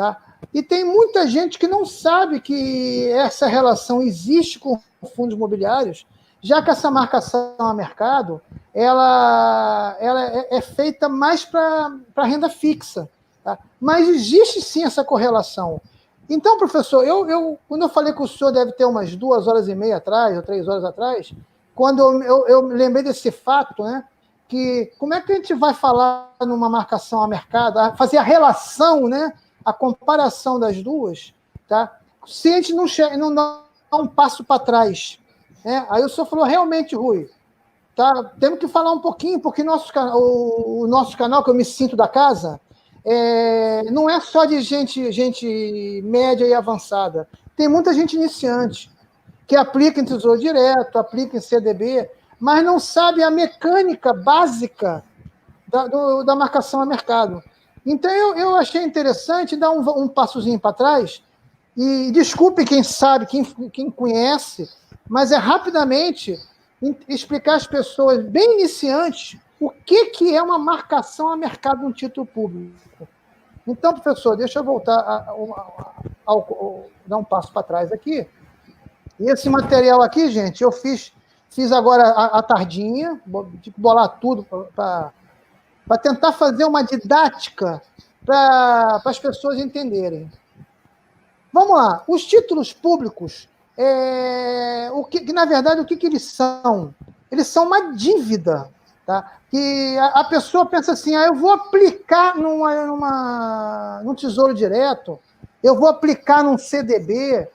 tá? E tem muita gente que não sabe que essa relação existe com fundos imobiliários, já que essa marcação a mercado ela é feita mais para renda fixa. Tá? Mas existe sim essa correlação. Então, professor, quando eu falei com o senhor, deve ter umas 2h30 atrás, ou 3 horas atrás, quando eu lembrei desse fato, né? Que como é que a gente vai falar numa marcação a mercado, fazer a relação, né? A comparação das duas, tá? Se a gente não dá um passo para trás. Né? Aí o senhor falou, realmente, Rui, tá? Temos que falar um pouquinho, porque o nosso canal, que eu me sinto da casa, não é só de gente média e avançada. Tem muita gente iniciante que aplica em Tesouro Direto, aplica em CDB, mas não sabe a mecânica básica da marcação a mercado. Então, eu achei interessante dar um passozinho para trás, e desculpe quem sabe, quem conhece, mas rapidamente explicar às pessoas bem iniciantes o que é uma marcação a mercado no título público. Então, professor, deixa eu voltar dar um passo para trás aqui. E esse material aqui, gente, eu fiz agora à tardinha, tive que bolar tudo para tentar fazer uma didática para as pessoas entenderem. Vamos lá. Os títulos públicos, na verdade, o que eles são? Eles são uma dívida. Tá? Que a pessoa pensa assim, eu vou aplicar num Tesouro Direto, eu vou aplicar num CDB.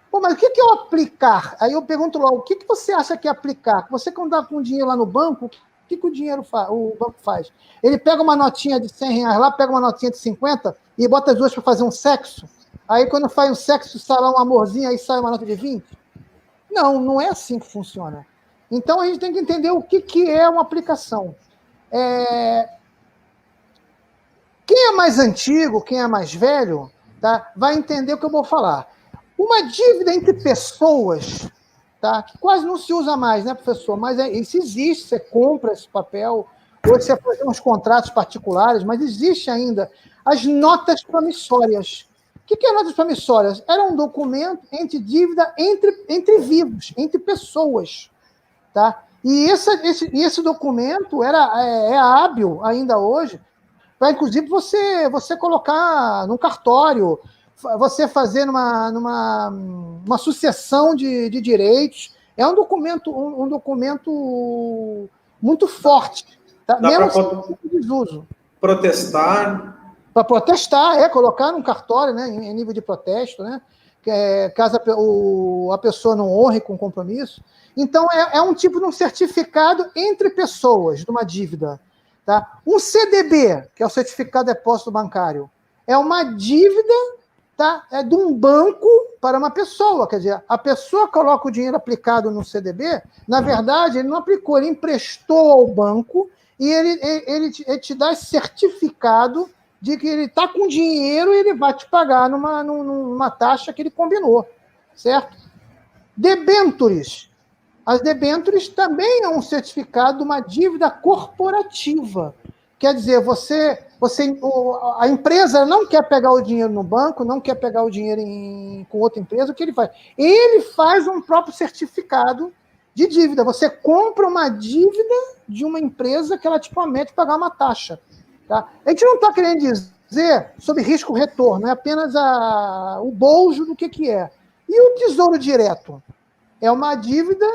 Pô, mas o que é o aplicar? Aí eu pergunto logo, o que você acha que é aplicar? Você, quando está com dinheiro lá no banco, o que o banco faz? Ele pega uma notinha de R$100 lá, pega uma notinha de 50 e bota as duas para fazer um sexo. Aí, quando faz um sexo, sai lá um amorzinho, aí sai uma nota de 20? Não é assim que funciona. Então, a gente tem que entender o que é uma aplicação. Quem é mais antigo, quem é mais velho, tá, vai entender o que eu vou falar. Uma dívida entre pessoas, tá, que quase não se usa mais, né, professor? Mas isso existe, você compra esse papel, ou você faz uns contratos particulares, mas existe ainda as notas promissórias. O que é notas promissórias? Era um documento entre dívida entre vivos, entre pessoas. Tá? E esse documento é hábil ainda hoje para, inclusive, você colocar num cartório, você fazer numa sucessão de direitos. É um documento muito forte. Tá? Mesmo sem desuso. Protestar. Para protestar, colocar num cartório, né, em nível de protesto, né, caso a pessoa não honre com compromisso. Então, é um tipo de um certificado entre pessoas, de uma dívida. Tá? Um CDB, que é o Certificado de Depósito Bancário, é uma dívida, tá, de um banco para uma pessoa. Quer dizer, a pessoa coloca o dinheiro aplicado no CDB, na verdade, ele não aplicou, ele emprestou ao banco e ele te dá esse certificado de que ele está com dinheiro e ele vai te pagar numa taxa que ele combinou, certo? Debêntures. As debêntures também é um certificado de uma dívida corporativa. Quer dizer, a empresa não quer pegar o dinheiro no banco, não quer pegar o dinheiro com outra empresa, o que ele faz? Ele faz um próprio certificado de dívida. Você compra uma dívida de uma empresa que ela te promete pagar uma taxa. Tá? A gente não está querendo dizer sobre risco-retorno, é apenas o bojo do que é. E o Tesouro Direto? É uma dívida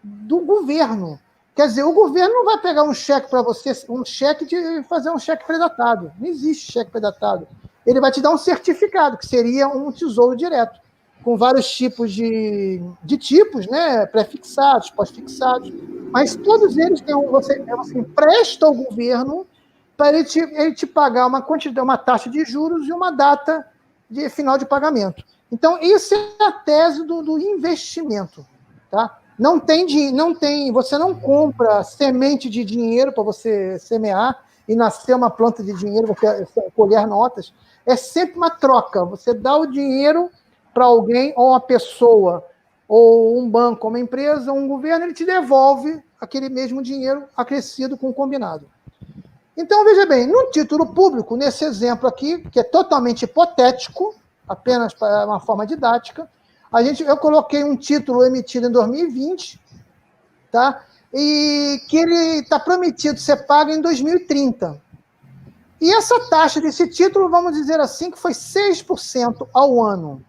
do governo. Quer dizer, o governo não vai pegar um cheque para você, fazer um cheque predatado. Não existe cheque predatado. Ele vai te dar um certificado, que seria um Tesouro Direto, com vários tipos de tipos, né? Pré-fixados, pós-fixados. Mas todos eles têm você empresta ao governo para ele te pagar uma taxa de juros e uma data de final de pagamento. Então, isso é a tese do investimento. Tá? Você não compra semente de dinheiro para você semear e nascer uma planta de dinheiro, você colher notas. É sempre uma troca. Você dá o dinheiro para alguém, ou uma pessoa, ou um banco, uma empresa, um governo, ele te devolve aquele mesmo dinheiro acrescido com o combinado. Então, veja bem, no título público, nesse exemplo aqui, que é totalmente hipotético, apenas para uma forma didática, eu coloquei um título emitido em 2020, tá? E que ele está prometido ser pago em 2030. E essa taxa desse título, vamos dizer assim, que foi 6% ao ano.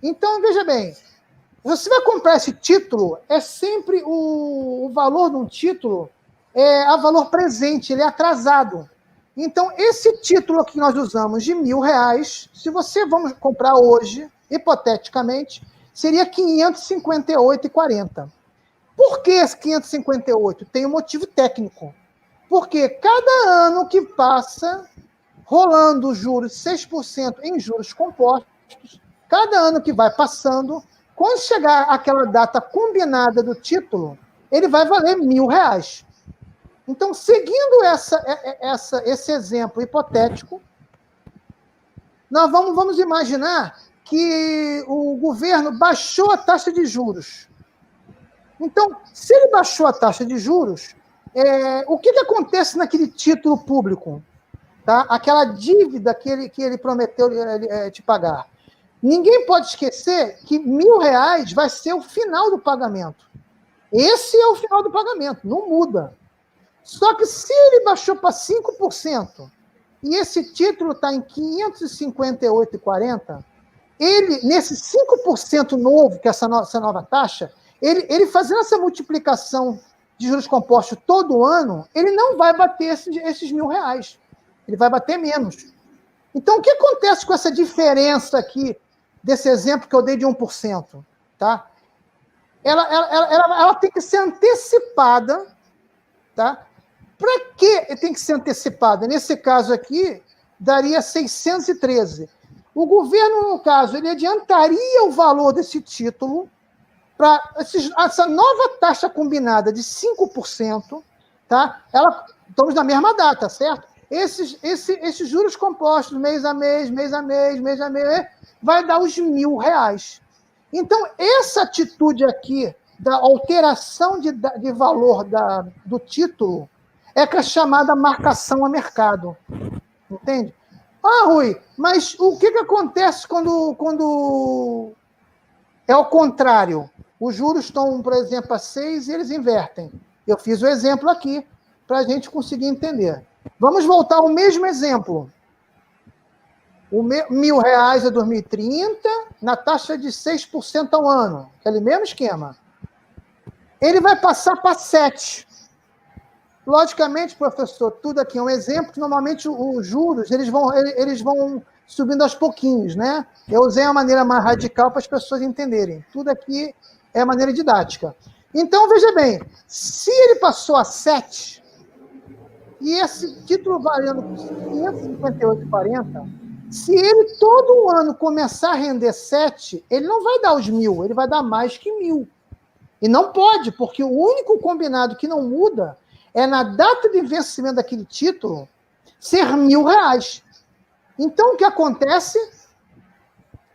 Então, veja bem, você vai comprar esse título, é sempre o valor de um título é a valor presente, ele é atrasado. Então, esse título que nós usamos de R$1.000, se você vamos comprar hoje, hipoteticamente, seria R$ 558,40. Por que esse 558? Tem um motivo técnico. Porque cada ano que passa, rolando juros 6% em juros compostos, cada ano que vai passando, quando chegar aquela data combinada do título, ele vai valer R$1.000. Então, seguindo esse exemplo hipotético, nós vamos imaginar que o governo baixou a taxa de juros. Então, se ele baixou a taxa de juros, o que acontece naquele título público? Tá? Aquela dívida que ele prometeu te pagar. Ninguém pode esquecer que R$1.000 vai ser o final do pagamento. Esse é o final do pagamento, não muda. Só que se ele baixou para 5% e esse título está em 558,40, ele, nesse 5% novo, que é essa nova taxa, ele fazendo essa multiplicação de juros compostos todo ano, ele não vai bater esses R$1.000. Ele vai bater menos. Então, o que acontece com essa diferença aqui, desse exemplo que eu dei de 1%? Tá? Ela tem que ser antecipada. Tá? Para que tem que ser antecipada? Nesse caso aqui, daria 613. O governo, no caso, ele adiantaria o valor desse título para essa nova taxa combinada de 5%, tá? Estamos na mesma data, certo? Esses juros compostos, mês a mês, vai dar os R$1.000. Então, essa atitude aqui da alteração de valor do título é que é chamada marcação a mercado. Entende? Rui, mas o que acontece quando é o contrário? Os juros estão, por exemplo, a 6 e eles invertem. Eu fiz o exemplo aqui para a gente conseguir entender. Vamos voltar ao mesmo exemplo. O R$1.000 é 2030, na taxa de 6% ao ano. Aquele mesmo esquema. Ele vai passar para 7%. Logicamente, professor, tudo aqui é um exemplo, que normalmente os juros eles vão subindo aos pouquinhos, né? Eu usei a maneira mais radical para as pessoas entenderem. Tudo aqui é a maneira didática. Então, veja bem, se ele passou a 7, e esse título valendo 558,40, se ele todo ano começar a render 7, ele não vai dar os 1.000, ele vai dar mais que 1.000. E não pode, porque o único combinado que não muda é na data de vencimento daquele título ser R$1.000. Então, o que acontece?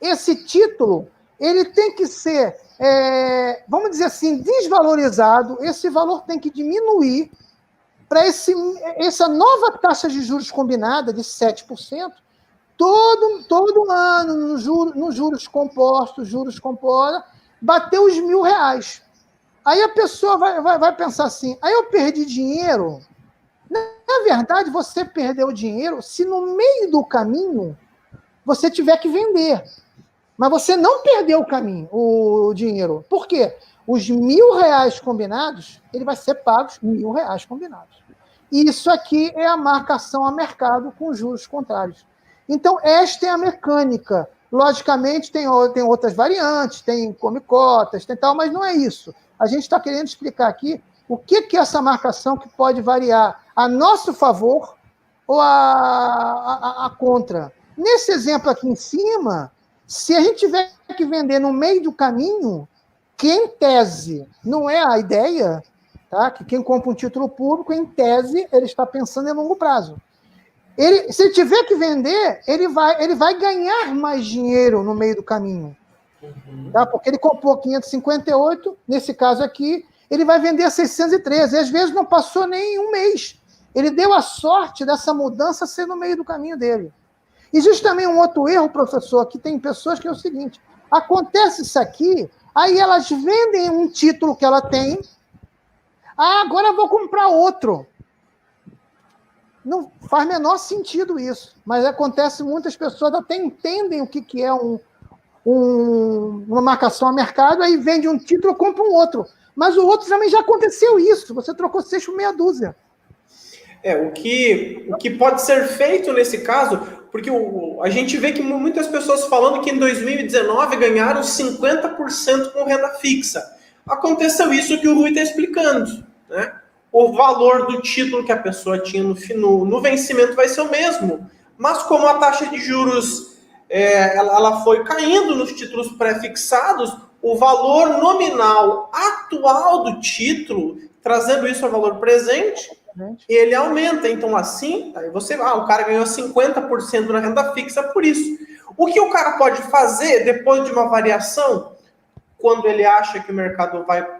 Esse título ele tem que ser, vamos dizer assim, desvalorizado, esse valor tem que diminuir para essa nova taxa de juros combinada de 7%, todo ano, nos juros compostos, bater os R$1.000. Aí a pessoa vai pensar assim, aí eu perdi dinheiro. Na verdade, você perdeu dinheiro se no meio do caminho você tiver que vender. Mas você não perdeu o dinheiro. Por quê? Os R$1.000 combinados, ele vai ser pago R$1.000 combinados. E isso aqui é a marcação a mercado com juros contrários. Então, esta é a mecânica. Logicamente, tem outras variantes, tem come-cotas, tem tal, mas não é isso. A gente está querendo explicar aqui o que é essa marcação que pode variar a nosso favor ou a contra. Nesse exemplo aqui em cima, se a gente tiver que vender no meio do caminho, que em tese não é a ideia, tá? Que quem compra um título público, em tese, ele está pensando em longo prazo. Se ele tiver que vender, ele vai ganhar mais dinheiro no meio do caminho. Tá? Porque ele comprou 558, nesse caso aqui, ele vai vender 613. E às vezes não passou nem um mês. Ele deu a sorte dessa mudança ser no meio do caminho dele. Existe também um outro erro, professor, que tem pessoas que é o seguinte: acontece isso aqui, aí elas vendem um título que ela tem, agora eu vou comprar outro. Não faz menor sentido isso, mas acontece, muitas pessoas até entendem o que é uma marcação a mercado, aí vende um título, compra um outro. Mas o outro também já aconteceu isso, você trocou 6 por meia dúzia. O que pode ser feito nesse caso, porque a gente vê que muitas pessoas falando que em 2019 ganharam 50% com renda fixa. Aconteceu isso que o Rui está explicando, né? O valor do título que a pessoa tinha no vencimento vai ser o mesmo, mas como a taxa de juros ela foi caindo nos títulos pré-fixados, o valor nominal atual do título, trazendo isso ao valor presente, ele aumenta. Então, assim, aí o cara ganhou 50% na renda fixa por isso. O que o cara pode fazer depois de uma variação, quando ele acha que o mercado vai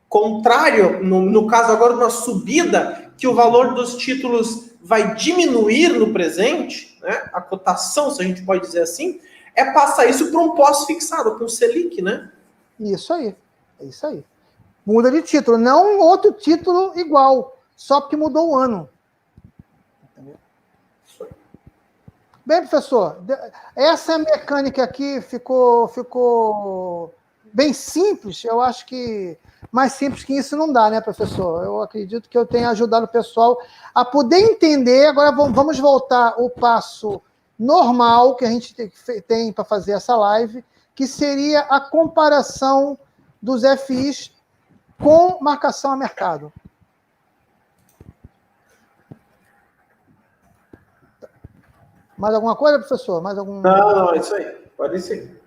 contrário, no caso agora de uma subida, que o valor dos títulos vai diminuir no presente, né? A cotação, se a gente pode dizer assim, é passar isso para um pós-fixado, para um Selic, né? Isso aí, é isso aí. Muda de título, não outro título igual, só porque mudou o ano. Entendeu? Bem, professor, essa mecânica aqui ficou bem simples. Eu acho que mais simples que isso não dá, né, professor? Eu acredito que eu tenha ajudado o pessoal a poder entender. Agora vamos voltar ao passo normal que a gente tem para fazer essa live, que seria a comparação dos FIs com marcação a mercado. Mais alguma coisa, professor? Mais algum... Não, é isso aí. Pode ser.